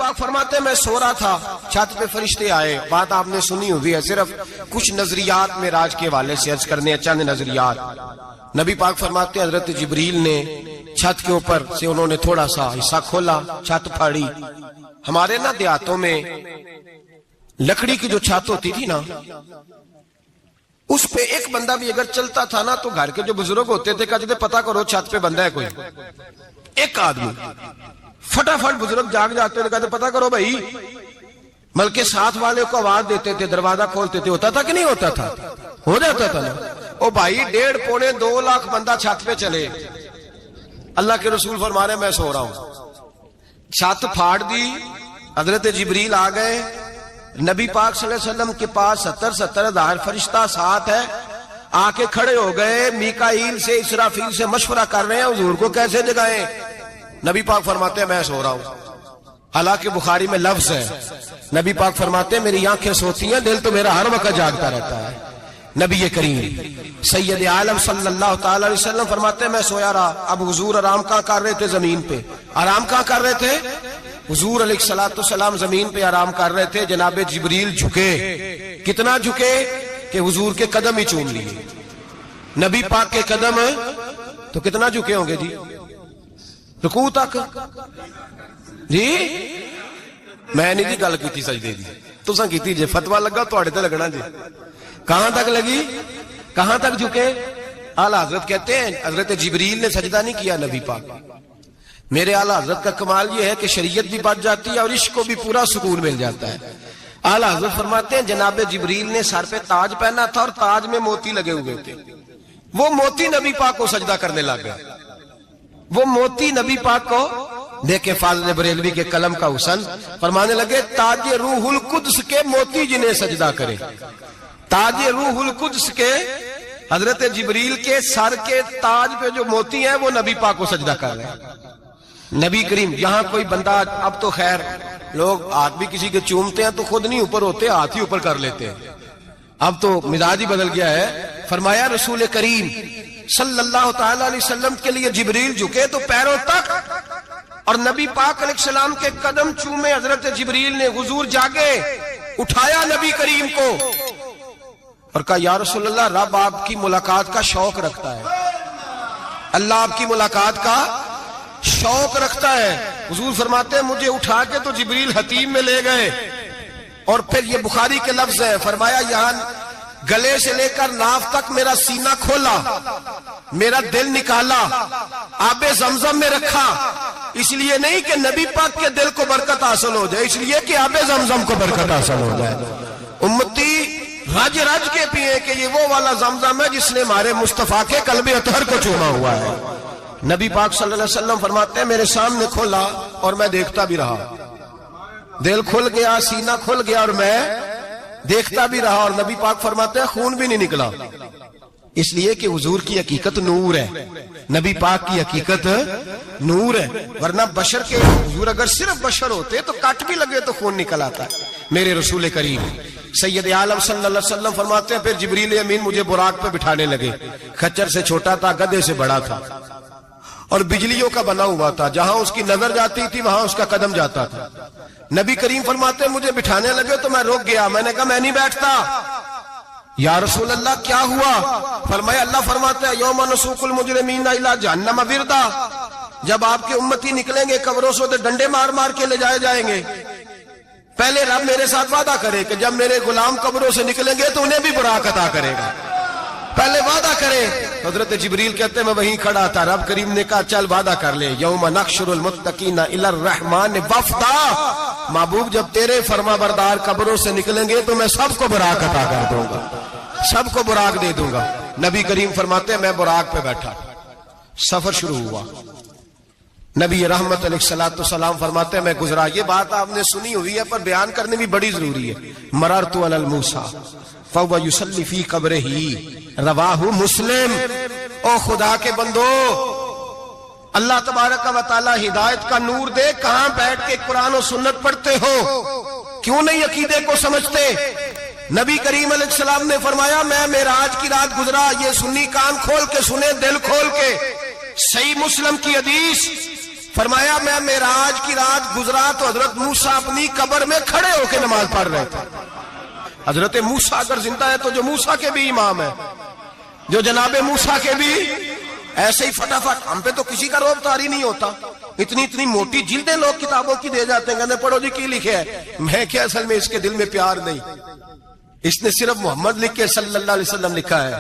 پاک فرماتے ہیں میں سو رہا تھا، چھت پہ فرشتے آئے. بات آپ نے سنی ہوئی ہے، صرف کچھ نظریات معراج کے حوالے سے عرض کرنے ہیں، چند نظریات. نبی پاک فرماتے ہیں حضرت جبریل نے چھت کے اوپر سے انہوں نے تھوڑا سا حصہ کھولا، چھت پھاڑی. ہمارے نا دیہاتوں میں لکڑی کی جو چھت ہوتی تھی نا، اس پہ ایک بندہ بھی اگر چلتا تھا نا تو گھر کے جو بزرگ ہوتے تھے کہتے تھے پتہ کرو چھت پہ بندہ ہے کوئی. ایک آدمی فٹافٹ بزرگ جاگ جاتے تھے، کہتے پتہ کرو بھائی. بلکہ ساتھ والے کو آواز دیتے تھے، دروازہ کھولتے تھے. ہوتا تھا کہ نہیں ہوتا تھا؟ ہو جاتا تھا نا. او بھائی 1.5 پونے 2 لاکھ بندہ چھت پہ چلے. اللہ کے رسول فرما رہے میں سو رہا ہوں. چھت پھاڑ دی، حضرت جبریل آ گئے. نبی پاک صلی اللہ علیہ وسلم کے پاس 70 ہزار فرشتہ ساتھ ہے. آ کے کھڑے ہو گئے، میکائیل سے اسرافیل سے مشورہ کر رہے ہیں حضور کو کیسے جگائیں. نبی پاک فرماتے ہیں میں سو رہا ہوں. حالانکہ بخاری میں لفظ ہے، نبی پاک فرماتے ہیں میری آنکھیں سوتی ہیں، دل تو میرا ہر وقت جاگتا رہتا ہے. نبی کریم سید عالم صلی اللہ تعالی علیہ وسلم فرماتے ہیں میں سویا رہا. اب حضور آرام کہاں کر رہے تھے؟ زمین پہ. آرام کہاں کر رہے تھے؟ حضور علیہ السلام زمین پہ آرام کر رہے تھے. جناب جبریل جھکے. کتنا جھکے کہ حضور کے قدم ہی چوم لیے. نبی پاک کے قدم تو کتنا جھکے ہوں گے جی؟ رکوع تک. جی میں نہیں جی گل کی سجدے دی، تساں کیتی جے. فتویٰ لگا تواڈے تے لگنا جی. کہاں تک لگی؟ کہاں تک جھکے؟ اعلیٰ حضرت کہتے ہیں حضرت جبریل نے سجدہ نہیں کیا نبی پاک. میرے اعلیٰ حضرت کا کمال یہ ہے کہ شریعت بھی بچ جاتی ہے اور عشق کو بھی پورا سکون مل جاتا ہے. اعلیٰ حضرت فرماتے ہیں جناب جبریل نے سر پہ تاج پہنا تھا اور تاج میں موتی لگے ہوئے تھے. وہ موتی نبی پاک کو سجدہ کرنے لگ گئے. وہ موتی نبی پاک کو دیکھیں. فاضل بریلوی کے قلم کا حسن فرمانے لگے تاج روح القدس کے موتی جنہیں سجدہ کرے. تاج روح القدس کے حضرت جبریل کے سر کے تاج پہ جو موتی ہیں وہ نبی پاک کو سجدہ کر رہے ہیں. نبی کریم یہاں کوئی بندہ، اب تو خیر لوگ ہاتھ بھی کسی کے چومتے ہیں تو خود نہیں اوپر ہوتے، ہاتھ ہی اوپر کر لیتے ہیں. اب تو مزاج ہی بدل گیا ہے. فرمایا رسول کریم صلی اللہ تعالی علیہ وسلم کے لیے جبریل جھکے تو پیروں تک، اور نبی پاک علیہ السلام کے قدم چومے. حضرت جبریل نے حضور جاگے، اٹھایا نبی کریم کو اور کہا یا رسول اللہ رب آپ کی ملاقات کا شوق رکھتا ہے. اللہ آپ کی ملاقات کا شوق رکھتا ہے. حضور فرماتے ہیں مجھے اٹھا کے تو جبریل حتیم میں لے گئے. اور پھر یہ بخاری کے لفظ ہے، فرمایا یہاں گلے سے لے کر ناف تک میرا سینہ کھولا، میرا دل نکالا، آب زمزم میں رکھا. اس لیے نہیں کہ نبی پاک کے دل کو برکت حاصل ہو جائے، اس لیے کہ آب زمزم کو برکت حاصل ہو جائے. امتی رج رج کے پیئے کہ یہ وہ والا زمزم ہے جس نے ہمارے مصطفیٰ کے قلب اطہر کو چوما ہوا ہے. نبی پاک صلی اللہ علیہ وسلم فرماتے ہیں میرے سامنے کھولا اور میں دیکھتا بھی رہا. دل کھل گیا، سینہ کھل گیا اور میں دیکھتا بھی رہا. اور نبی پاک فرماتے ہیں خون بھی نہیں نکلا، اس لیے کہ حضور کی حقیقت نور ہے. نبی پاک کی حقیقت نور ہے. ورنہ بشر کے حضور اگر صرف بشر ہوتے تو کٹ بھی لگے تو خون نکل آتا ہے. میرے رسول کریم سید عالم صلی اللہ علیہ وسلم فرماتے ہیں پھر جبریل امین مجھے براق پہ بٹھانے لگے. خچر سے چھوٹا تھا، گدھے سے بڑا تھا اور بجلیوں کا بنا ہوا تھا. جہاں اس کی نظر جاتی تھی وہاں اس کا قدم جاتا تھا. نبی کریم فرماتے ہیں مجھے بٹھانے لگے تو میں رک گیا. میں نے کہا میں نہیں بیٹھتا. یا رسول اللہ کیا ہوا؟ فرمایا اللہ فرماتے ہیں یوم نسوق المجرمین الی جہنم وردا. جب آپ کے امتی نکلیں گے قبروں سے ڈنڈے مار مار کے لے جائے جائیں گے. پہلے رب میرے ساتھ وعدہ کرے کہ جب میرے غلام قبروں سے نکلیں گے تو انہیں بھی براق عطا کرے گا. پہلے وعدہ کرے. حضرت جبریل کہتے ہیں میں وہیں کھڑا تھا. رب کریم نے کہا چل وعدہ کر لے. یوم نحشر المتقین الی الرحمن وفدا. محبوب جب تیرے فرما بردار قبروں سے نکلیں گے تو میں سب کو براق عطا کر دوں گا، سب کو براق دے دوں گا. نبی کریم فرماتے ہیں میں براق پہ بیٹھا. سفر شروع ہوا. نبی رحمت علیہ السلام فرماتے ہیں میں گزرا. یہ بات آپ نے سنی ہوئی ہے پر بیان کرنے بھی بڑی ضروری ہے. مررت علی الموسیٰ فہو یصلی فی قبرہ رواہ مسلم. او خدا کے بندو، اللہ تبارک و تعالی ہدایت کا نور دے. کہاں بیٹھ کے قرآن و سنت پڑھتے ہو؟ کیوں نہیں عقیدے کو سمجھتے؟ نبی کریم علیہ السلام نے فرمایا میں معراج کی رات گزرا. یہ سنی کان کھول کے سنے، دل کھول کے. صحیح مسلم کی حدیث فرمایا میں معراج کی رات گزرا تو حضرت موسیٰ اپنی قبر میں کھڑے ہو کے نماز پڑھ رہے تھے. حضرت موسیٰ اگر زندہ ہے تو جو موسیٰ کے بھی امام ہے, جو جناب موسیٰ کے بھی ایسے ہی فٹافٹ. ہم پہ تو کسی کا روب طاری نہیں ہوتا, اتنی موٹی جلدیں لوگ کتابوں کی دے جاتے ہیں, کہتے پڑھو جی کی لکھے ہے. میں کیا اصل میں اس کے دل میں پیار نہیں, اس نے صرف محمد لکھ کے صلی اللہ علیہ وسلم لکھا ہے.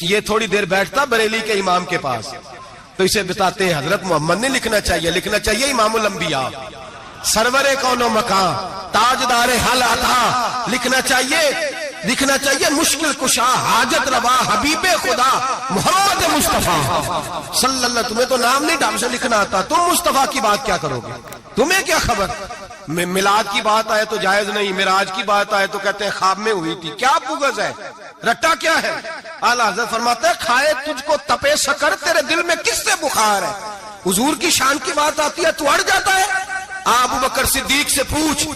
یہ تھوڑی دیر بیٹھتا بریلی کے امام کے پاس تو اسے بتاتے ہیں حضرت محمد نے لکھنا چاہیے امام الانبیاء, سرور کون و مکان, تاجدار حال عطا, لکھنا چاہیے مشکل کشا, حاجت روا, حبیب خدا محمد مصطفیٰ صلی اللہ. تمہیں تو نام نہیں ڈھنگ سے لکھنا آتا, تم مصطفیٰ کی بات کیا کرو گے, تمہیں کیا خبر. میلاد کی بات آئے تو جائز نہیں, معراج کی بات آئے تو کہتے ہیں خواب میں ہوئی تھی. کیا بغض ہے, رٹا کیا ہے. اعلیٰ حضرت فرماتے ہیں کھائے تجھ کو تپے سکر, تیرے دل میں کس سے بخار ہے. حضور کی شان کی بات آتی ہے تو اڑ جاتا ہے. ابو بکر صدیق سے پوچھ,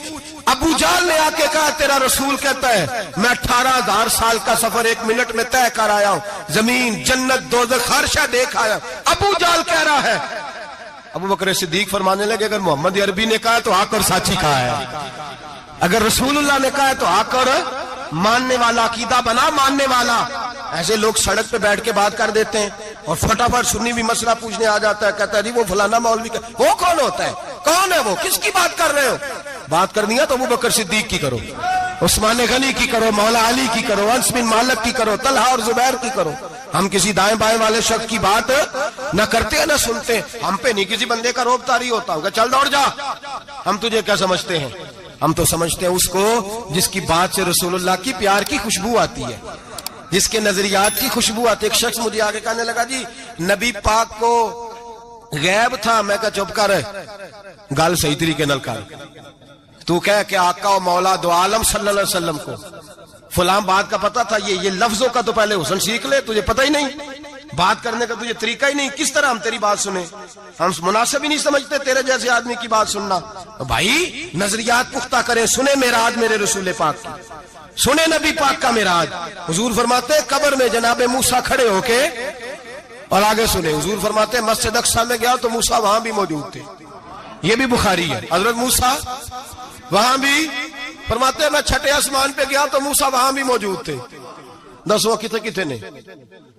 ابو جہل نے آ کے کہا تیرا رسول کہتا ہے میں 18,000 سال کا سفر 1 منٹ میں طے کر آیا ہوں, زمین جنت دوزخ ہر شے دیکھ آیا. ابو جہل کہہ رہا ہے. ابو بکر صدیق فرمانے لگے اگر محمد عربی نے کہا تو آ کر ساتھی کہا ہے, اگر رسول اللہ نے کہا ہے تو آ کر ماننے والا, عقیدہ بنا ماننے والا. ایسے لوگ سڑک پہ بیٹھ کے بات کر دیتے ہیں اور فٹافٹ سنی بھی مسئلہ پوچھنے آ جاتا ہے, کہتا ہے جی وہ فلانا مولوی کا, وہ کون ہوتا ہے, کون ہے وہ, کس کی بات کر رہے ہو. بات کرنی ہے تو ابو بکر صدیق کی کرو, عثمان غنی کی کرو, مولا علی کی کرو, انس بن مالک کی کرو, طلحہ اور زبیر کی کرو. ہم کسی دائیں بائیں والے شخص کی بات نہ کرتے ہیں نہ سنتے. ہم پہ نہیں کسی بندے کا روب طاری ہوتا ہوگا چل دوڑ جا. ہم تجھے کیا سمجھتے ہیں, ہم تو سمجھتے ہیں اس کو جس کی بات سے رسول اللہ کی پیار کی خوشبو آتی ہے, جس کے نظریات کی خوشبو آتی ہے. ایک شخص مجھے آگے کہنے لگا جی نبی پاک کو غیب تھا. میں کہا چپ کر, گل صحیح طریقے نال کر. تو کہہ کہ آقا و مولا دو عالم صلی اللہ علیہ وسلم کو فلاں بات کا پتہ تھا, یہ لفظوں کا تو پہلے حسن سیکھ لے, تجھے پتہ ہی نہیں, بات کرنے کا تجھے طریقہ ہی نہیں, کس طرح ہم تیری بات سنیں. ہم مناسب ہی نہیں سمجھتے تیرے جیسے آدمی کی بات سننا. بھائی نظریات پختہ کریں, سنیں معراج میرے رسول پاک کی, سنیں نبی پاک کا معراج. حضور فرماتے قبر میں جناب موسیٰ کھڑے ہو کے, اور آگے سنیں حضور فرماتے مسجد اقصی میں گیا تو موسیٰ وہاں بھی موجود تھے. یہ بھی بخاری ہے. حضرت موسیٰ وہاں بھی, فرماتے میں 6 آسمان پہ گیا تو موسیٰ وہاں بھی موجود تھے. دسو کتنے نے,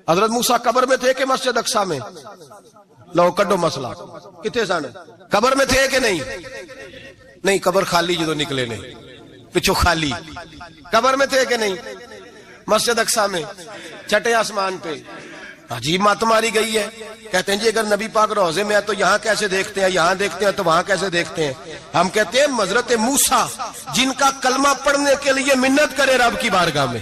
حضرت موسیٰ قبر میں تھے کہ مسجد اقصی میں, لو کڈو مسئلہ, کتنے سن قبر میں تھے کہ نہیں, قبر خالی جدو نکلے نے پچھو خالی, قبر میں تھے کہ نہیں, مسجد اقصی میں 6 آسمان پہ. عجیب مت ماری گئی ہے. کہتے ہیں جی اگر نبی پاک روزے میں ہے تو یہاں کیسے دیکھتے ہیں, یہاں دیکھتے ہیں تو وہاں کیسے دیکھتے ہیں. ہم کہتے ہیں حضرت موسیٰ جن کا کلمہ پڑھنے کے لیے منت کرے رب کی بارگاہ میں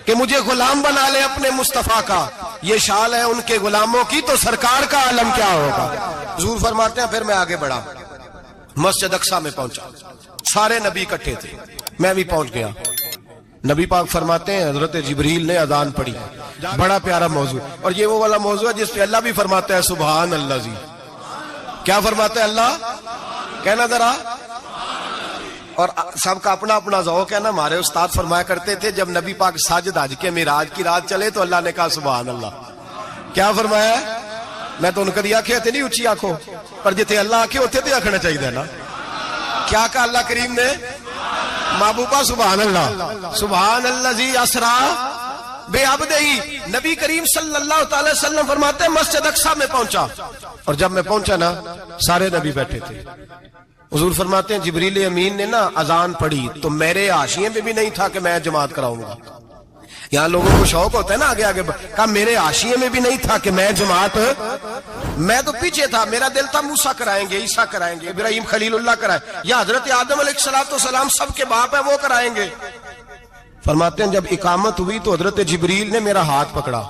کہ مجھے غلام بنا لے اپنے مصطفیٰ کا, یہ شال ہے ان کے غلاموں کی, تو سرکار کا عالم کیا ہوگا. حضور فرماتے ہیں پھر میں آگے بڑھا, مسجد اقصی میں پہنچا, سارے نبی اکٹھے تھے, میں بھی پہنچ گیا. نبی پاک فرماتے ہیں حضرت جبریل نے اذان پڑھی. بڑا پیارا موضوع, اور یہ وہ والا موضوع ہے جس پہ اللہ بھی فرماتا ہے سبحان اللہ. جی کیا فرماتا ہے اللہ, کہنا ذرا. اور سب کا اپنا اپنا ذوق ہے نا. ہمارے استاد فرمایا کرتے تھے جب نبی پاک ساجد حج کے معراج کی رات چلے تو اللہ نے کہا سبحان اللہ. کیا فرمایا, میں تو ان کدی آنکھیں تے نہیں اچھی آنکھوں, پر جتنے اللہ آنکھیں ہوتے تے آنکھنا چاہیے نا. کیا کہا اللہ کریم نے, محبوبہ سبحان اللہ. سبحان الذی اسرا بے عبدہی. نبی کریم صلی اللہ تعالی وسلم فرماتے ہیں مسجد اقصی میں پہنچا, اور جب میں پہنچا نا سارے نبی بیٹھے تھے. حضور فرماتے ہیں جبریل امین نے نا اذان پڑھی تو میرے حاشیے میں بھی نہیں تھا کہ میں جماعت کراؤں گا. یہاں لوگوں کو شوق ہوتا ہے نا آگے آگے, کہا میرے حاشیے میں بھی نہیں تھا کہ میں جماعت, میں تو پیچھے تھا. میرا دل تھا موسیٰ کرائیں گے, عیسیٰ کرائیں گے, ابراہیم خلیل اللہ کرائیں, یا حضرت آدم علیہ السلام سب کے باپ ہیں وہ کرائیں گے. فرماتے ہیں جب اقامت ہوئی تو حضرت جبریل نے میرا ہاتھ پکڑا.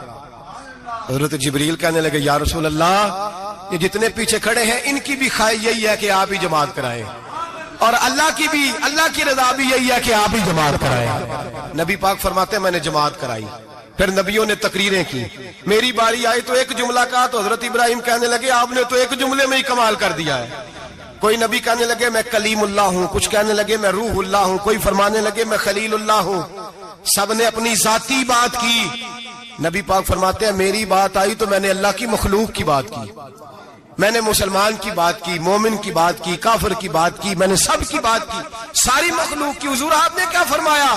حضرت جبریل کہنے لگے یا رسول اللہ, یہ جتنے پیچھے کھڑے ہیں ان کی بھی خواہش یہی ہے کہ آپ ہی جماعت کرائیں, اور اللہ کی رضا بھی یہی ہے کہ آپ ہی جماعت کرائیں. نبی پاک فرماتے ہیں میں نے جماعت کرائی. پھر نبیوں نے تقریریں کی. میری باری آئی تو ایک جملہ کہا تو حضرت ابراہیم کہنے لگے آپ نے تو ایک جملے میں ہی کمال کر دیا ہے. کوئی نبی کہنے لگے میں کلیم اللہ ہوں, کچھ کہنے لگے میں روح اللہ ہوں, کوئی فرمانے لگے میں خلیل اللہ ہوں. سب نے اپنی ذاتی بات کی. نبی پاک فرماتے ہیں میری بات آئی تو میں نے اللہ کی مخلوق کی بات کی. میں نے مسلمان کی بات کی، مومن کی بات کی، کافر کی بات کی، میں نے سب کی بات کی، ساری مخلوق کی۔ حضور آپ نے کیا فرمایا؟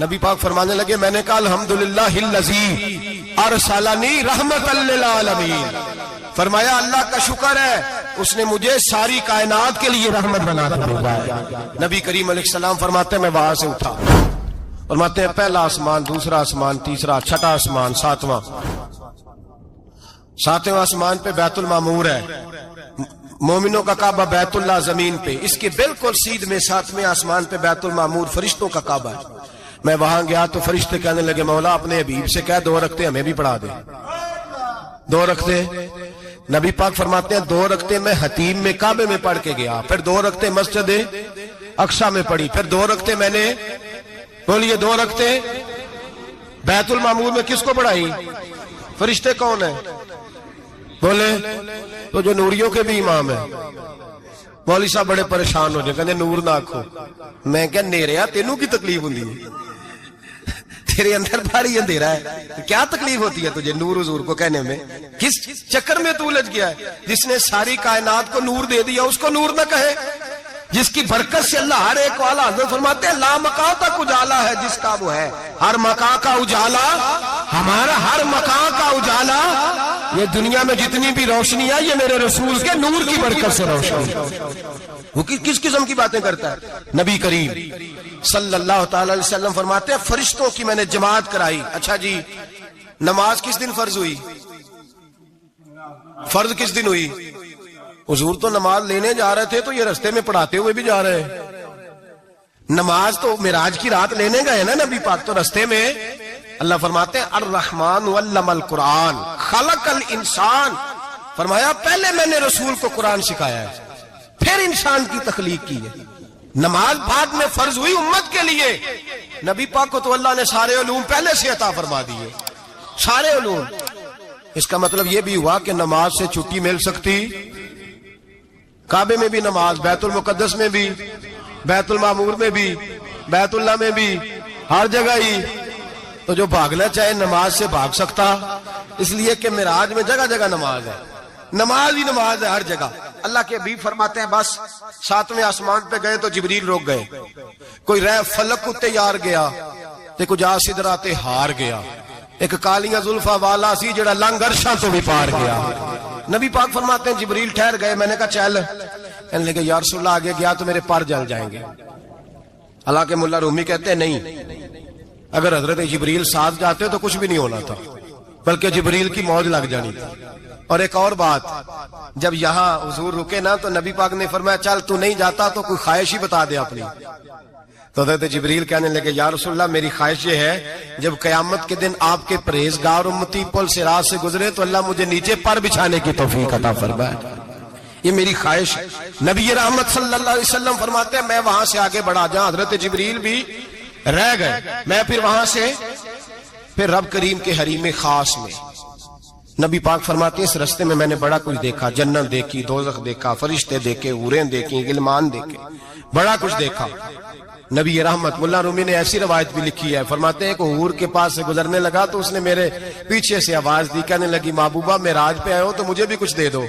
نبی پاک فرمانے لگے میں نے کہا الحمدللہ الذی ارسلنی رحمۃ للعالمین، فرمایا اللہ کا شکر ہے اس نے مجھے ساری کائنات کے لیے رحمت بنا کر بھیجا ہے۔ نبی کریم علیہ السلام فرماتے ہیں میں وہاں سے اٹھا، فرماتے ہیں پہلا آسمان، دوسرا آسمان، تیسرا، چھٹا آسمان، ساتواں آسمان پہ بیت المعمور ہے، مومنوں کا کعبہ بیت اللہ زمین پہ، اس کے بالکل سیدھ میں 7ویں آسمان پہ بیت المعمور فرشتوں کا کعبہ ہے۔ میں وہاں گیا تو فرشتے کہنے لگے مولا اپنے حبیب سے کہہ 2 رکعتیں ہمیں بھی پڑھا دے۔ 2 رکعتیں نبی پاک فرماتے ہیں 2 رکعتیں میں حتیم میں کعبے میں پڑھ کے گیا، پھر 2 رکعتیں مسجد اقصی میں پڑھی، پھر 2 رکعتیں میں نے بولیے 2 رکعتیں بیت المعمور میں کس کو پڑھائی؟ فرشتے کون ہیں بولے؟ تو جو نوریوں کے بھی امام ہیں۔ مولوی صاحب بڑے پریشان ہو جائے، کہتے نور نہ آکھو۔ میں کہ نیریا تینوں کی تکلیف ہوندی ہے، تیرے اندر بھاری اندھیرا ہے، کیا تکلیف ہوتی ہے تجھے نور حضور کو کہنے میں؟ کس چکر میں تو الجھ گیا ہے؟ جس نے ساری کائنات کو نور دے دیا اس کو نور نہ کہے؟ جس کی برکت سے اللہ ہر ایک والا، حضرت فرماتے ہیں لا مکان تک اجالا ہے جس کا وہ ہے، ہر مکان کا اجالا ہمارا، ہر مکان کا اجالا، یہ دنیا میں جتنی بھی روشنی ہے یہ میرے رسول کے نور کی برکت سے روشنی۔ وہ کس قسم کی باتیں کرتا ہے؟ نبی کریم صلی اللہ تعالی علیہ وسلم فرماتے ہیں فرشتوں کی میں نے جماعت کرائی۔ اچھا جی نماز کس دن فرض ہوئی؟ فرض کس دن ہوئی؟ حضور تو نماز لینے جا رہے تھے تو یہ رستے میں پڑھاتے ہوئے بھی جا رہے ہیں۔ نماز تو معراج کی رات لینے گئے نا نبی پاک، تو رستے میں اللہ فرماتے ہیں الرحمن علم القرآن خلق الانسان، فرمایا پہلے میں نے رسول کو قرآن سکھایا ہے پھر انسان کی تخلیق کی ہے۔ نماز بعد میں فرض ہوئی امت کے لیے، نبی پاک کو تو اللہ نے سارے علوم پہلے سے عطا فرما دیے، سارے علوم۔ اس کا مطلب یہ بھی ہوا کہ نماز سے چھٹی مل سکتی، کعبے میں بھی نماز، بیت المقدس میں بھی، بیت المعمور میں بھی، بیت اللہ میں بھی، ہر جگہ ہی۔ تو جو بھاگنا چاہے نماز سے بھاگ سکتا، اس لیے کہ معراج میں جگہ جگہ نماز ہے، نماز ہی نماز ہے ہر جگہ۔ اللہ کے حبیب فرماتے ہیں بس 7ویں آسمان پہ گئے تو جبریل روک گئے، کوئی رہ فلک کو تیار گیا تے کچھ آ سدرات ہار گیا، ایک کالیاں زلفاں والا سی جڑا لنگ عرشاں تو بھی پار گیا۔ نبی پاک فرماتے ہیں جبریل ٹھہر گئے، میں نے کہا چل، کہنے لگے یا رسول اللہ آگے گیا تو میرے پر جل جائیں گے۔ حالانکہ ملا رومی کہتے ہیں نہیں، اگر حضرت جبریل ساتھ جاتے تو کچھ بھی نہیں ہونا تھا، بلکہ جبریل کی موج لگ جانی تھی۔ اور ایک اور بات، جب یہاں حضور رکے نا تو نبی پاک نے فرمایا چل تو نہیں جاتا تو کوئی خواہش ہی بتا دے اپنی۔ تو حضرت جبریل کہنے لگے یا رسول اللہ میری خواہش یہ ہے جب قیامت کے دن آپ کے پرہیزگار امتی پل سے راہ سے گزرے تو اللہ مجھے نیچے پر بچھانے کی توفیق عطا فرمائے، یہ میری خواہش ہے۔ نبی رحمت صلی اللہ علیہ وسلم فرماتے ہیں میں وہاں سے آگے بڑھا جہاں حضرت جبریل بھی رہ گئے، میں پھر وہاں سے پھر رب کریم کے حریم خاص میں۔ نبی پاک فرماتے ہیں اس رستے میں میں نے بڑا کچھ دیکھا، جنت دیکھی، دوزخ دیکھا، فرشتے دیکھے، حوریں دیکھی، غلمان دیکھے، بڑا کچھ دیکھا۔ نبی رحمت ملا رومی نے ایسی روایت بھی لکھی ہے، فرماتے ہیں کہ حور کے پاس سے گزرنے لگا تو اس نے میرے پیچھے سے آواز دی، کہنے لگی محبوبہ معراج پہ آئے ہو تو مجھے بھی کچھ دے دو،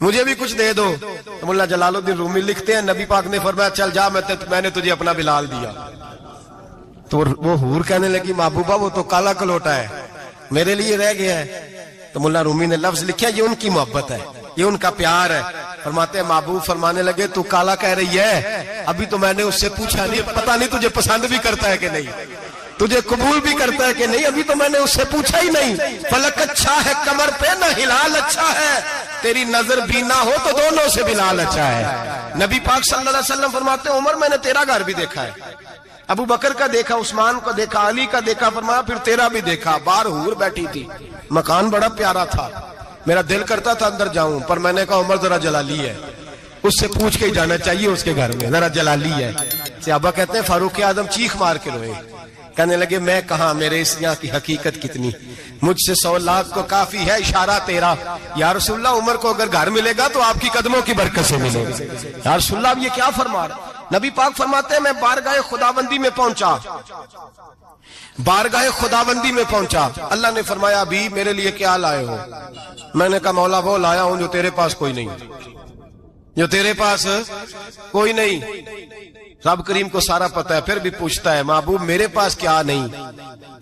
مجھے بھی کچھ دے دو۔ تو ملا جلال الدین رومی لکھتے ہیں نبی پاک نے فرمایا چل جا میں نے تجھے اپنا بلال دیا۔ تو وہ حور کہنے لگی محبوبہ وہ تو کالا کلوٹا ہے، میرے لیے رہ گیا ہے۔ تو ملا رومی نے لفظ لکھا یہ ان کی محبت ہے، یہ ان کا پیار ہے۔ فرماتے ہیں محبوب فرمانے لگے تو کالا کہہ رہی ہے، ابھی تو میں نے اس سے پوچھا نہیں، پتہ نہیں تجھے پسند بھی کرتا ہے کہ نہیں، تجھے قبول بھی کرتا ہے کہ نہیں، ابھی تو میں نے اس سے پوچھا ہی نہیں۔ فلک اچھا ہے کمر پہ نہ ہلال اچھا ہے، تیری نظر بھی نہ ہو تو دونوں سے بلال اچھا ہے۔ نبی پاک صلی اللہ علیہ وسلم فرماتے ہیں عمر میں نے تیرا گھر بھی دیکھا ہے، ابو بکر کا دیکھا، عثمان کا دیکھا، علی کا دیکھا، فرمایا پھر تیرا بھی دیکھا۔ باہر حور بیٹھی تھی، مکان بڑا پیارا تھا، میرا دل کرتا تھا اندر جاؤں، پر میں نے کہا عمر ذرا جلالی ہے، اس سے پوچھ کے ہی جانا چاہیے اس کے گھر میں، ذرا جلالی ہے۔ صحابہ کہتے ہیں فاروق اعظم چیخ مار کے روئے، کہنے لگے میں کہاں، میرے اس یہاں کی حقیقت کتنی، مجھ سے 100 لاکھ کو کافی ہے اشارہ تیرا۔ یا رسول اللہ عمر کو اگر گھر ملے گا تو آپ کی قدموں کی برکت سے ملے گا۔ یا رسول اللہ اب یہ کیا فرما رہا، نبی پاک فرماتے ہیں میں بارگاہ خداوندی میں پہنچا، بارگاہ خداوندی میں پہنچا، اللہ نے فرمایا ابھی میرے لیے کیا لائے ہو؟ میں نے کہا مولا وہ لایا ہوں جو تیرے پاس کوئی نہیں، جو تیرے پاس کوئی نہیں۔ رب کریم کو سارا پتہ ہے، پھر بھی پوچھتا ہے محبوب میرے پاس کیا نہیں؟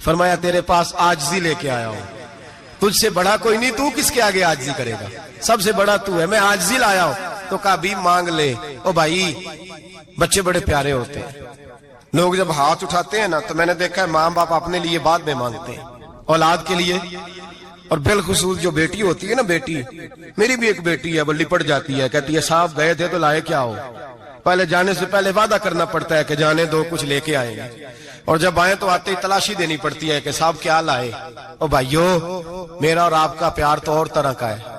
فرمایا تیرے پاس عاجزی لے کے آیا ہوں، تجھ سے بڑا کوئی نہیں، تو کس کے آگے عاجزی کرے گا، سب سے بڑا تو ہے، میں عاجزی لایا ہوں۔ تو کہا بھی مانگ لے۔ او بھائی بچے بڑے پیارے ہوتے ہیں، لوگ جب ہاتھ اٹھاتے ہیں نا تو میں نے دیکھا ہے ماں باپ اپنے لیے بعد میں مانگتے ہیں، اولاد کے لیے، اور بالخصوص جو بیٹی ہوتی ہے نا، بیٹی میری بھی ایک بیٹی ہے، وہ لپٹ جاتی ہے، کہتی ہے صاحب گئے تھے تو لائے کیا ہو؟ پہلے جانے سے پہلے وعدہ کرنا پڑتا ہے کہ جانے دو کچھ لے کے آئیں گے، اور جب آئیں تو آتے ہی تلاشی دینی پڑتی ہے کہ صاحب کیا لائے۔ او بھائیو میرا اور آپ کا پیار تو اور طرح کا ہے،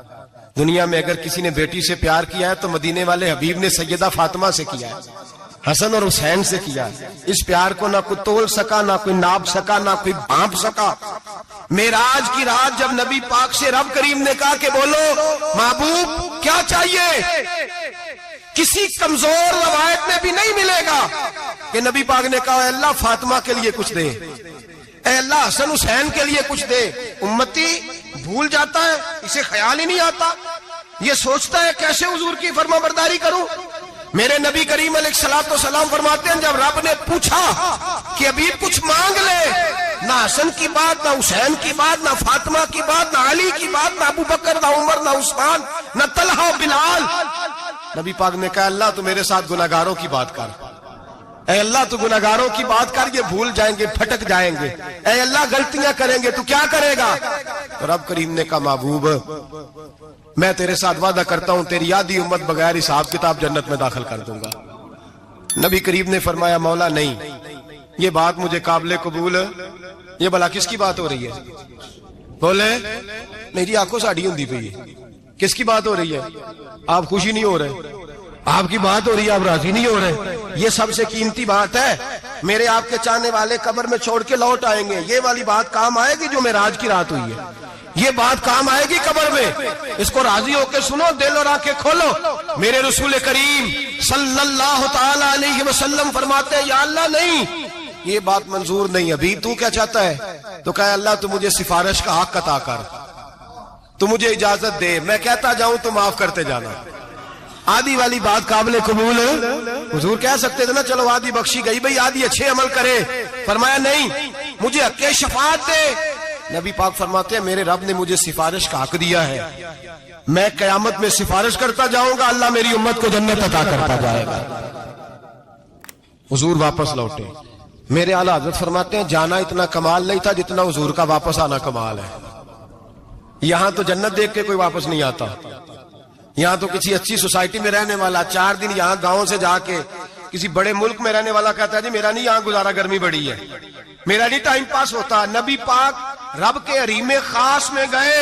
دنیا میں اگر کسی نے بیٹی سے پیار کیا ہے تو مدینے والے حبیب نے سیدہ فاطمہ سے کیا ہے، حسن اور حسین سے کیا ہے۔ اس پیار کو نہ کوئی تول سکا، نہ کوئی ناپ سکا، نہ کوئی بھانپ سکا۔ معراج کی رات جب نبی پاک سے رب کریم نے کہا کہ بولو محبوب کیا چاہیے، کسی کمزور روایت میں بھی نہیں ملے گا کہ نبی پاک نے کہا اے اللہ فاطمہ کے لیے کچھ دے، اے اللہ حسن حسین کے لیے کچھ دے۔ امتی بھول جاتا ہے، اسے خیال ہی نہیں آتا، یہ سوچتا ہے کیسے حضور کی فرما برداری کروں۔ میرے نبی کریم علیہ الصلوۃ والسلام فرماتے ہیں جب رب نے پوچھا کہ ابھی کچھ مانگ لے، نہ حسن کی بات، نہ حسین کی بات، نہ فاطمہ کی بات، نہ علی کی بات، نہ ابو بکر، نہ عمر، نہ عثمان، نہ طلحہ بلال، نبی پاک نے کہا اللہ تو میرے ساتھ گناہگاروں کی بات کر، اے اللہ تو گناہگاروں کی بات کر، یہ بھول جائیں گے، پھٹک جائیں گے، اے اللہ غلطیاں کریں گے تو کیا کرے گا؟ تو رب کریم نے کہا محبوب میں تیرے ساتھ وعدہ کرتا ہوں تیری آدھی امت بغیر حساب کتاب جنت میں داخل کر دوں گا۔ نبی کریم نے فرمایا مولا نہیں، یہ بات مجھے قابل قبول، یہ بھلا کس کی بات ہو رہی ہے؟ بولے میری آنکھوں سے اڑی ہوندی پئی ہے، کس کی بات ہو رہی ہے؟ آپ خوشی نہیں ہو رہے، آپ کی بات ہو رہی ہے، آپ راضی نہیں ہو رہے، یہ سب سے قیمتی بات ہے۔ میرے آپ کے چاہنے والے قبر میں چھوڑ کے لوٹ آئیں گے، یہ والی بات کام آئے گی جو معراج کی رات ہوئی ہے، یہ بات کام آئے گی قبر میں، اس کو راضی ہو کے سنو، دل اور آنکھیں کھولو۔ میرے رسول کریم صلی اللہ تعالی علیہ وسلم فرماتے ہیں یا اللہ نہیں، یہ بات منظور نہیں، ابھی تو کیا چاہتا ہے؟ تو کہا اللہ تو مجھے سفارش کا حق عطا کر، تو مجھے اجازت دے، میں کہتا جاؤں تو معاف کرتے جانا۔ آدھی والی بات قابل قبول، حضور کہہ سکتے تھے نا چلو آدھی بخشی گئی بھئی آدھی اچھے عمل کرے، فرمایا نہیں مجھے حق شفاعت دے۔ نبی پاک فرماتے ہیں میرے رب نے مجھے سفارش کا حق دیا ہے، میں قیامت میں سفارش کرتا جاؤں گا، اللہ میری امت کو جنت عطا کرتا جائے گا۔ حضور واپس لوٹے، میرے اعلیٰ حضرت فرماتے ہیں جانا اتنا کمال نہیں تھا جتنا حضور کا واپس آنا کمال ہے۔ یہاں تو جنت دیکھ کے کوئی واپس نہیں آتا، یہاں تو کسی اچھی سوسائٹی میں رہنے والا 4 دن یہاں گاؤں سے جا کے کسی بڑے ملک میں رہنے والا کہتا ہے جی میرا نہیں یہاں گزارا، گرمی بڑی ہے، میرا نہیں ٹائم پاس ہوتا۔ نبی پاک رب کے حریم خاص میں گئے،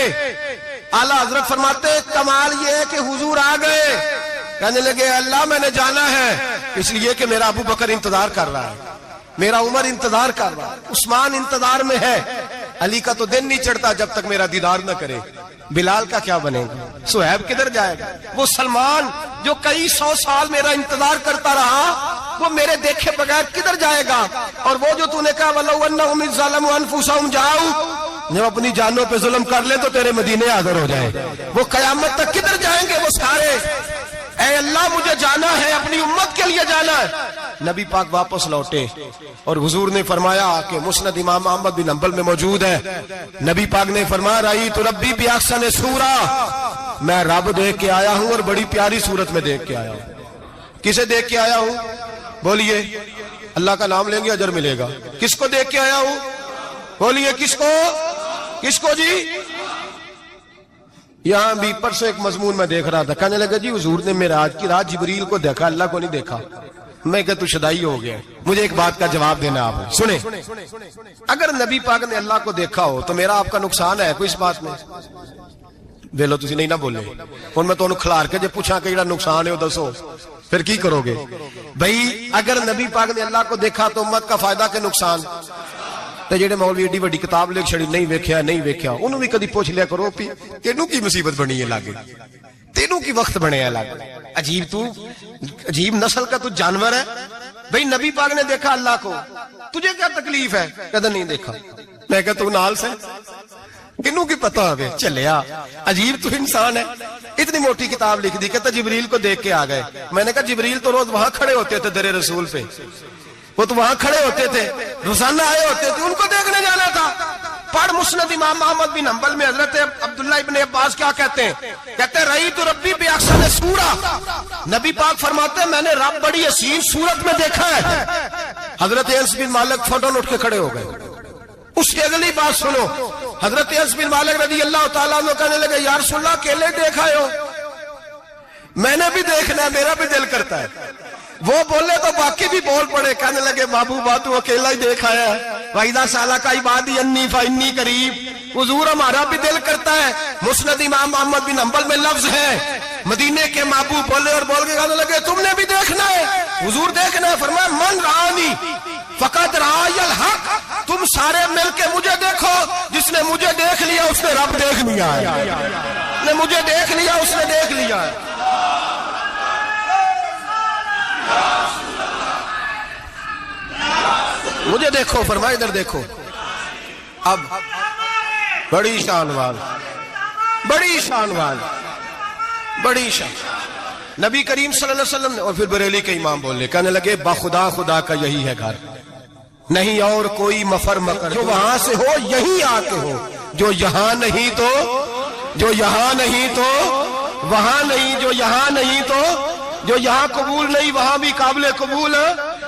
اعلیٰ حضرت فرماتے کمال یہ ہے کہ حضور آ گئے، کہنے لگے اللہ میں نے جانا ہے اس لیے کہ میرا ابو بکر انتظار کر رہا ہے، میرا عمر انتظار کر رہا ہے، عثمان انتظار میں ہے، علی کا تو دن نہیں چڑھتا جب تک میرا دیدار نہ کرے، بلال کا کیا بنے گا، صہیب کدھر جائے گا، وہ سلمان جو کئی 100 سال میرا انتظار کرتا رہا وہ میرے دیکھے بغیر کدھر جائے گا، اور وہ جو تو نے کہا وَلَوْ أَنَّهُمْ إِذْ ظَلَمُوا أَنفُسَهُمْ جَاءُوا، جب اپنی جانوں پہ ظلم کر لیں تو تیرے مدینے حاضر ہو جائیں، وہ قیامت تک کدھر جائیں گے وہ سارے، اے اللہ مجھے جانا ہے، اپنی امت کے لیے جانا ہے۔ نبی پاک واپس لوٹے اور حضور نے فرمایا کہ مسند امام احمد بن حنبل میں موجود ہے، نبی پاک نے فرمایا رأیت ربی بأحسن صورہ، میں رب دیکھ کے آیا ہوں اور بڑی پیاری صورت میں دیکھ کے آیا ہوں۔ کسے دیکھ کے آیا ہوں؟ بولیے، اللہ کا نام لیں گے اجر ملے گا۔ کس کو دیکھ کے آیا ہوں؟ بولیے کس کو؟ کس کو جی؟ یہاں بھی پرسوں ایک مضمون میں دیکھ رہا تھا، کہنے لگا جی حضور نے معراج کی رات جبریل کو دیکھا، اللہ کو نہیں دیکھا۔ میں کہ تو شدائی ہو گیا، مجھے ایک بات کا جواب دینا آپ سنیں، اگر نبی پاک نے اللہ کو دیکھا ہو تو میرا آپ کا نقصان ہے کوئی اس بات میں؟ ویلو تسی نہیں نہ بولے، اور میں تو انہوں کھلار کے جب پوچھا کہ جڑا نقصان ہے وہ دسو، پھر کی کرو گے؟ بھئی اگر نبی پاک نے اللہ کو دیکھا تو امت کا فائدہ کہ نقصان؟ تے جڑے مولوی ایڈی وڈی کتاب لکھ چھڑی نہیں ویکھیا نہیں ویکھیا، انہوں بھی کدی پوچھ لیا کرو تینوں کی مصیبت بنی ہے لاگے، تینوں کی وقت بنے الگ. عجیب نسل کا تو جانور ہے بھئی. نبی پاک نے دیکھا اللہ کو, تجھے کیا تکلیف ہے؟ کہتا نہیں دیکھا. میں کہا تو نال سے کنوں کی پتہ ہوئے چلیا. عجیب تو انسان ہے. اتنی موٹی کتاب لکھ دی. کہتا جبریل کو دیکھ کے آ گئے. میں نے کہا جبریل تو روز وہاں کھڑے ہوتے تھے در رسول پہ, وہ تو وہاں کھڑے ہوتے تھے, روزانہ آئے ہوتے تھے, ان کو دیکھنے جانا تھا. پڑھ مسند امام احمد بن حنبل میں حضرت عبداللہ ابن عباس کیا کہتے ہیں؟ کہتے ہیں رئی تو ربی بے احسن سورہ. نبی پاک فرماتے ہیں میں نے رب بڑی حسین صورت میں دیکھا ہے. حضرت انس بن مالک فوٹون اٹھ کے کھڑے ہو گئے. اس کی اگلی بات سنو. حضرت انس بن مالک رضی اللہ تعالیٰ عنہ کہنے لگے یا رسول اللہ اکیلے دیکھا ہو؟ میں نے بھی دیکھنا ہے, میرا بھی دل کرتا ہے. وہ بولے تو باقی بھی بول پڑے. کہنے لگے محبوبہ تو اکیلا ہی دیکھا ہے. وَإِذَا سَأَلَكَ عِبَادِي عَنِّي فَإِنِّي قَرِيبٌ. حضور ہمارا بھی دل کرتا ہے. مسند امام احمد بن حنبل میں لفظ ہے مدینے کے محبوب بولے اور بول کے کہنے لگے تم نے بھی دیکھنا ہے؟ حضور دیکھنا ہے. فرمایا من رآنی فقط رآی الحق. تم سارے مل کے مجھے دیکھو. جس نے مجھے دیکھ لیا اس نے رب دیکھ لیا ہے. نے مجھے دیکھ لیا اس نے دیکھ لیا ہے. مجھے دیکھو. فرمایا ادھر دیکھو. اب بڑی شان وال, بڑی شان وال, بڑی شان. نبی کریم صلی اللہ علیہ وسلم نے, اور پھر بریلی کے امام بولے, کہنے لگے باخدا خدا کا یہی ہے گھر, نہیں اور کوئی مفر مکر. جو وہاں سے ہو یہی آتے ہو, جو یہاں نہیں تو, جو یہاں نہیں تو وہاں نہیں, جو یہاں نہیں تو, جو یہاں قبول نہیں وہاں بھی قابل قبول.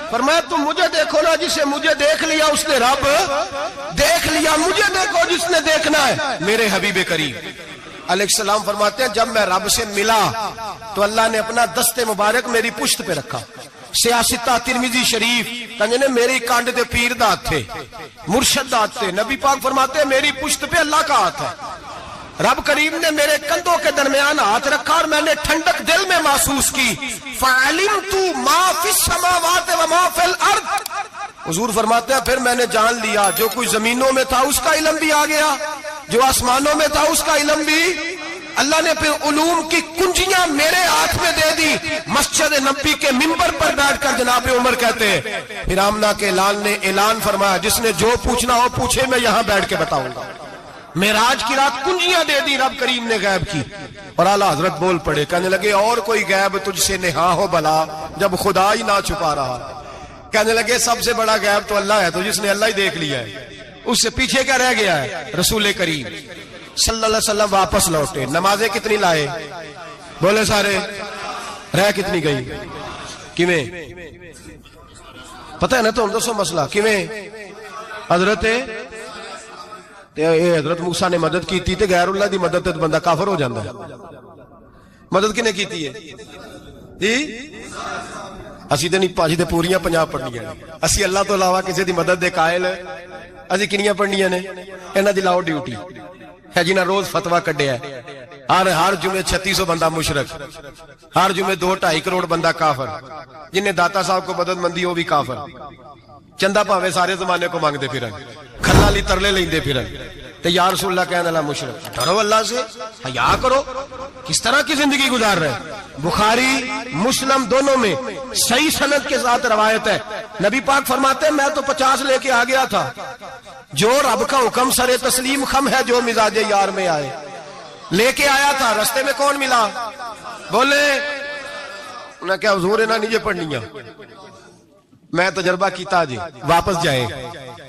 فرمایا تم مجھے دیکھو نا, جسے مجھے دیکھ لیا اس نے رب دیکھ لیا. مجھے دیکھو جس نے دیکھنا ہے. میرے حبیب کریم علیہ السلام فرماتے ہیں جب میں رب سے ملا تو اللہ نے اپنا دست مبارک میری پشت پہ رکھا. سیاستہ ترمذی شریف کنجنے میری کانڈ دے پیر دات تھے, مرشد دات تھے. نبی پاک فرماتے ہیں میری پشت پہ اللہ کا ہاتھ ہے. رب کریم نے میرے کندھوں کے درمیان ہاتھ رکھا اور میں نے ٹھنڈک دل میں محسوس کی. فَعَلِمْتُ مَا فِي السَّمَاوَاتِ وَمَا فِي الْأَرْضِ. حضور فرماتے ہیں پھر میں نے جان لیا جو کوئی زمینوں میں تھا اس کا علم بھی آ گیا, جو آسمانوں میں تھا اس کا علم بھی. اللہ نے پھر علوم کی کنجیاں میرے ہاتھ میں دے دی. مسجد نبی کے منبر پر بیٹھ کر جناب عمر کہتے ہیں پھر آمنہ کے لال نے اعلان فرمایا جس نے جو پوچھنا ہو پوچھے, میں یہاں بیٹھ کے بتاؤں گا. معراج کی رات کنجیاں دے دی رب کریم نے غیب کی. اور اعلیٰ حضرت بول پڑے, کہنے لگے اور کوئی غیب تجھ سے نہا ہو بلا جب خدا ہی نہ چھپا رہا. کہنے لگے سب سے بڑا غیب تو اللہ ہے, تو جس نے اللہ ہی دیکھ لیا ہے. اس سے پیچھے کیا رہ گیا ہے؟ رسول کریم صلی اللہ علیہ وسلم واپس لوٹے. نمازیں کتنی لائے؟ بولے سارے. رہ کتنی گئی؟ کیویں پتہ ہے نا؟ تو ہم دوسو مسئلہ کیویں حضرت موسیٰ نے مدد کی تھی تے غیر اللہ دی مدد تے بندہ کافر ہو جاندہ ہے. مدد کنے کی تھی ہے جی؟ اسی تے نہیں پاجی تے پوریاں 50 پڑھنیاں نے. اسی اللہ تو علاوہ کسی دی مدد دے قائل اسی کنیاں پڑھنیاں نے. انہاں دی لاؤ ڈیوٹی ہے جنہاں روز فتویٰ کڈیا ہے. ہر جمعے 3600 بندہ مشرک, ہر جمعے 2-2.5 کروڑ بندہ کافر. جنہیں داتا صاحب کو مدد مندی ہو بھی کافر. چندہ پاوے سارے زمانے کو مانگتے پھرن, کھلا لی ترلے لیندے پھرن. تے یا رسول اللہ کہنے اللہ مشرک. ڈرو اللہ سے, حیا کرو. کس طرح کی زندگی گزار رہے ہیں؟ بخاری مسلم دونوں میں صحیح سند کے ساتھ روایت ہے. نبی پاک فرماتے ہیں میں تو 50 لے کے آ گیا تھا. جو رب کا حکم سر تسلیم خم ہے جو مزاج یار میں آئے. لے کے آیا تھا, رستے میں کون ملا؟ بولے انہیں کیا حضور انہاں نیجے پڑھنیاں, میں تجربہ کیتا جی واپس جائے.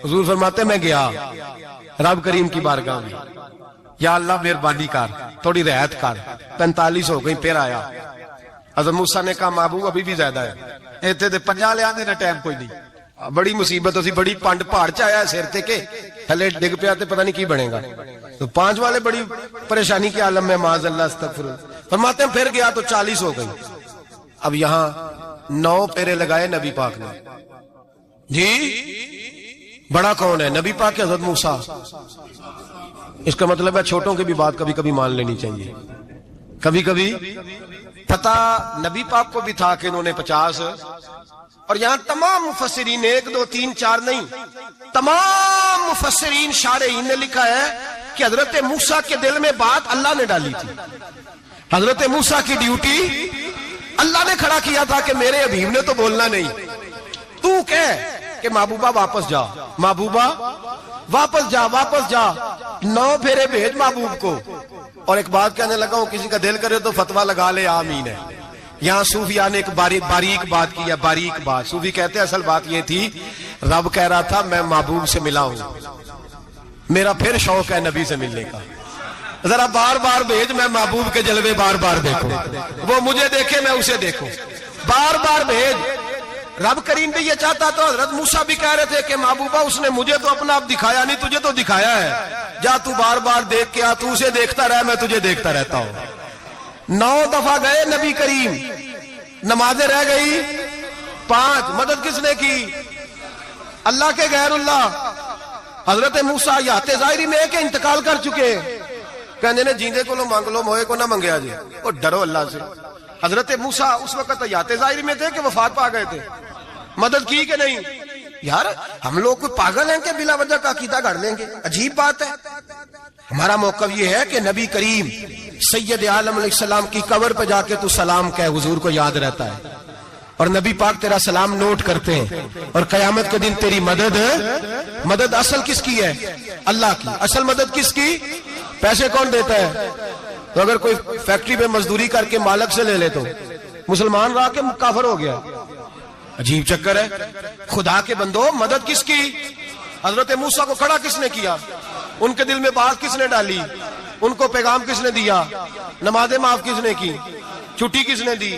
حضور فرماتے میں گیا رب کریم کی بارگاہ میں, یا اللہ مہربانی کر تھوڑی رعایت کر. 45 ہو گئی پھر آیا. حضرت موسیٰ نے کہا محبوب ابھی بھی زیادہ ہے. ایتھے تے 50 لے آنے نہ ٹائم کوئی نہیں. بڑی مصیبت اسی بڑی پانڈ پہاڑ چایا ہے سیر تے کے ہلے ڈگ پیا تے پتہ نہیں کی بنے گا. تو 5 والے بڑی پریشانی کے عالم میں معاذ اللہ استغفر. فرماتے ہیں پھر گیا تو 40 ہو گئی. اب یہاں 9 پھیرے لگائے نبی پاک نے جی. بڑا کون ہے؟ نبی پاک کے حضرت موسیٰ. اس کا مطلب ہے چھوٹوں کی بھی بات کبھی کبھی مان لینی چاہیے. کبھی کبھی پتہ نبی پاک کو بھی تھا کہ انہوں نے 50. اور یہاں تمام مفسرین 1 2 3 4 نہیں, تمام مفسرین شارحین نے لکھا ہے کہ حضرت موسیٰ کے دل میں بات اللہ نے ڈالی تھی. حضرت موسیٰ کی ڈیوٹی اللہ نے کھڑا کیا تھا کہ میرے حبیب نے تو بولنا نہیں، تو کہہ کہ محبوبہ واپس جا، محبوبہ واپس جا، واپس جا، 9 پھیرے بھیج محبوب کو۔ اور ایک بات کہنے لگا ہوں، کسی کا دل کرے تو فتویٰ لگا لے، آمین ہے۔ یہاں صوفیاء نے ایک باریک بات کی ہے، باریک بات۔ صوفی کہتے ہیں اصل بات یہ تھی، رب کہہ رہا تھا میں محبوب سے ملا ہوں، میرا پھر شوق ہے نبی سے ملنے کا، ذرا بار بار بھیج، میں محبوب کے جلوے بار بار دیکھوں، وہ مجھے دیکھے میں اسے دیکھوں، بار بار بھیج۔ رب کریم بھی یہ چاہتا تو حضرت موسیٰ بھی کہہ رہے تھے کہ محبوبہ اس نے مجھے تو اپنا آپ دکھایا نہیں، تجھے تو دکھایا ہے، جا تو بار بار دیکھ کے آ، تو اسے دیکھتا رہ، میں تجھے دیکھتا رہتا ہوں۔ 9 دفعہ گئے نبی کریم، نمازیں رہ گئی 5، مدد کس نے کی؟ اللہ کے غیر اللہ۔ حضرت موسیٰ یات ظاہری میں کہ انتقال کر چکے، کہنے نے جیندے کو لو مانگ لو، موئے کو نہ منگیا جی، اور ڈرو اللہ سے۔ حضرت موسیٰ اس وقت یات ظاہری میں تھے کہ وفات پا گئے تھے، مدد کی کہ نہیں؟ یار ہم لوگ کوئی پاگل ہیں کہ بلا وجہ کا عقیدہ گھڑ لیں گے؟ عجیب بات ہے۔ ہمارا موقف یہ ہے کہ نبی کریم سید عالم علیہ السلام کی قبر پہ جا کے تو سلام کہے، حضور کو یاد رہتا ہے، اور نبی پاک تیرا سلام نوٹ کرتے ہیں، اور قیامت کے دن تیری مدد اصل کس کی ہے؟ اللہ کی۔ اصل مدد کس کی؟ پیسے کون دیتا ہے؟ تو اگر کوئی فیکٹری پہ مزدوری کر کے مالک سے لے لے تو مسلمان رہا کہ کافر ہو گیا؟ عجیب چکر ہے۔ خدا کے بندو، مدد کس کی؟ حضرت موسیٰ کو کھڑا کس نے کیا؟ ان کے دل میں بات کس نے ڈالی؟ ان کو پیغام کس نے دیا؟ نمازیں معاف کس نے کی؟ چھٹی کس نے دی؟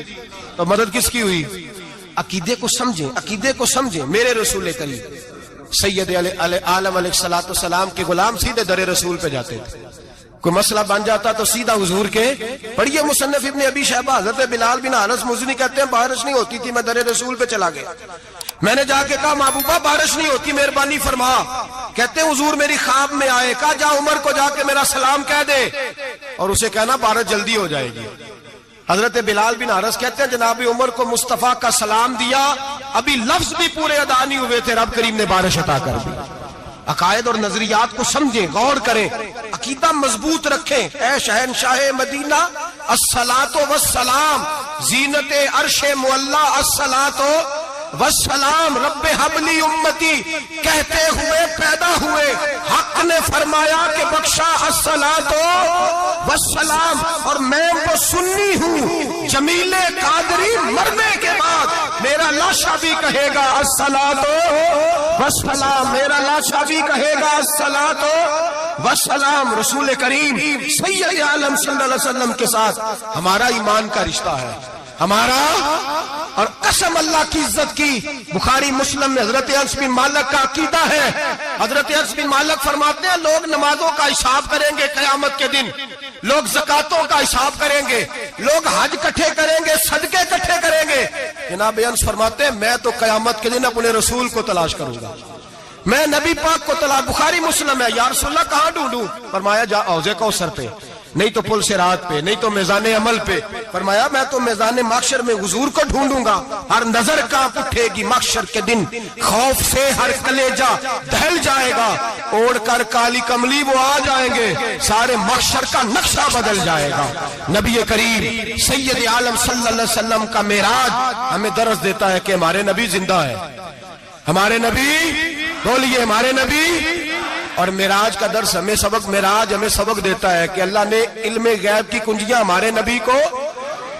تو مدد کس کی ہوئی؟ عقیدے کو سمجھیں، عقیدے کو سمجھیں۔ میرے رسول کریم سید عالم علیہ السلام کے غلام سیدھے در رسول پہ جاتے تھے، کوئی مسئلہ بن جاتا تو سیدھا حضور کے۔ پڑھیے مصنف ابن ابی شیبہ، حضرت بلال بن انس مزنی کہتے ہیں بارش نہیں ہوتی تھی، میں در رسول پہ چلا گیا، میں نے جا کے کہا محبوبہ بارش نہیں ہوتی، مہربانی فرما۔ کہتے ہیں حضور میری خواب میں آئے، کہا جا عمر کو جا کے میرا سلام کہہ دے، اور اسے کہنا بارش جلدی ہو جائے گی۔ حضرت بلال بن حارث کہتے ہیں جناب عمر کو مصطفیٰ کا سلام دیا، ابھی لفظ بھی پورے ادا نہیں ہوئے تھے، رب کریم نے بارش عطا کر دی۔ عقائد اور نظریات کو سمجھیں، غور کریں، عقیدہ مضبوط رکھیں۔ اے شہنشاہ مدینہ الصلاۃ والسلام، زینت عرش معلی الصلاۃ والسلام، رب حبلی امتی کہتے ہوئے پیدا ہوئے، حق نے فرمایا کہ بخشا الصلاۃ والسلام، اور میں وہ سنی ہوں جمیل قادری مرنے کے بعد میرا لاشا بھی کہے گا الصلاۃ والسلام، میرا لاشا بھی کہے گا الصلاۃ والسلام۔ رسول کریم سید عالم صلی اللہ علیہ وسلم کے ساتھ ہمارا ایمان کا رشتہ ہے، ہمارا، اور قسم اللہ کی عزت کی، بخاری مسلم میں حضرت انس بن مالک کا عقیدہ ہے۔ حضرت انس بن مالک فرماتے ہیں لوگ نمازوں کا حساب کریں گے قیامت کے دن، لوگ زکاتوں کا حساب کریں گے، لوگ حج کٹھے کریں گے، صدقے کٹھے کریں گے۔ جناب انس فرماتے ہیں میں تو قیامت کے دن اپنے رسول کو تلاش کروں گا، میں نبی پاک کو تلاش۔ بخاری مسلم ہے، یا رسول اللہ کہاں ڈھونڈوں؟ فرمایا جا حوض کوثر پہ، نہیں تو پل صراط پہ، نہیں تو میزان عمل پہ۔ فرمایا میں تو میزان محشر میں حضور کو ڈھونڈوں گا، ہر نظر کانپ اٹھے گی محشر کے دن، خوف سے ہر کلیجہ دہل جائے گا، اوڑھ کر کالی کملی وہ آ جائیں گے، سارے محشر کا نقشہ بدل جائے گا۔ نبی کریم سید عالم صلی اللہ علیہ وسلم کا معراج ہمیں درس دیتا ہے کہ ہمارے نبی زندہ ہے، ہمارے نبی، بولیے ہمارے نبی۔ اور معراج کا درس ہمیں سبق، معراج ہمیں سبق دیتا ہے کہ اللہ نے علم غیب کی کنجیاں ہمارے نبی کو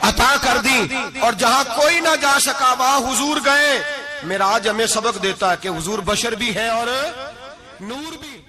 عطا کر دی، اور جہاں کوئی نہ جا سکا وہاں حضور گئے۔ معراج ہمیں سبق دیتا ہے کہ حضور بشر بھی ہے اور نور بھی ہے۔